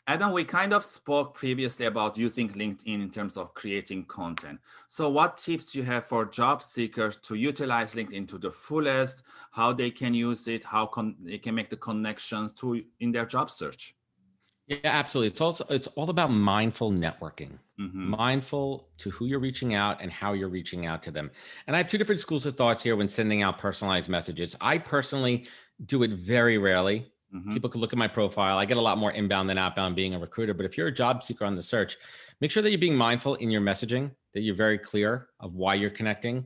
Adam, we kind of spoke previously about using LinkedIn in terms of creating content. So what tips you have for job seekers to utilize LinkedIn to the fullest, how they can use it, how they can make the connections to in their job search? Yeah, absolutely. It's all about mindful networking. Mm-hmm. Mindful to who you're reaching out and how you're reaching out to them. And I have two different schools of thoughts here when sending out personalized messages. I personally do it very rarely. Mm-hmm. People could look at my profile. I get a lot more inbound than outbound being a recruiter. But if you're a job seeker on the search, make sure that you're being mindful in your messaging, that you're very clear of why you're connecting.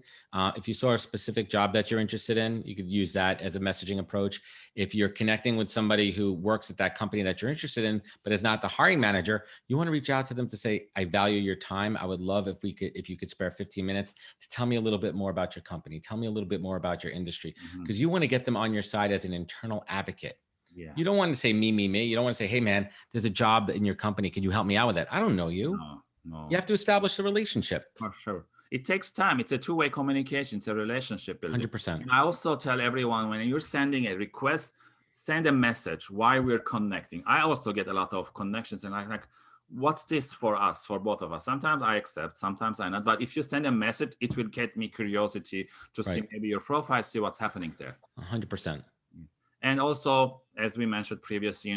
If you saw a specific job that you're interested in, you could use that as a messaging approach. If you're connecting with somebody who works at that company that you're interested in, but is not the hiring manager, you want to reach out to them to say, I value your time. I would love if you could spare 15 minutes to tell me a little bit more about your company. Tell me a little bit more about your industry, Mm-hmm. because you want to get them on your side as an internal advocate. Yeah. You don't want to say me, me, me. You don't want to say, hey man, there's a job in your company. Can you help me out with that? I don't know you. No, You no, have to establish a relationship. for sure. It takes time. It's a two-way communication. It's a relationship building. 100%. And I also tell everyone when you're sending a request, send a message why we're connecting. I also get a lot of connections and I like, what's this for us, for both of us? Sometimes I accept, sometimes I not. But if you send a message, it will get me curiosity to see Right. maybe your profile, see what's happening there. 100%. And also, as we mentioned previously,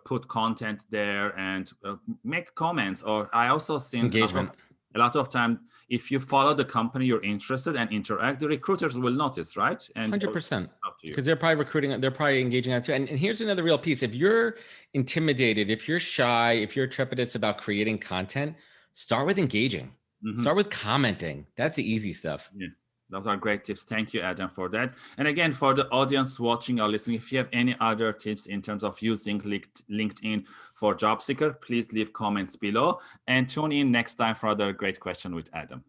put content there and make comments. Or I also seen Engagement. a lot of time, if you follow the company you're interested and interact, the recruiters will notice, right? And they'll 100%. talk to you. Because they're probably recruiting, they're probably engaging on too. And here's another real piece. If you're intimidated, if you're shy, if you're trepidatious about creating content, start with engaging. Mhm. Start with commenting. That's the easy stuff. Yeah, those are great tips. Thank you, Adam, for that. And again, for the audience watching or listening, if you have any other tips in terms of using LinkedIn for job seeker, please leave comments below and tune in next time for another great question with Adam.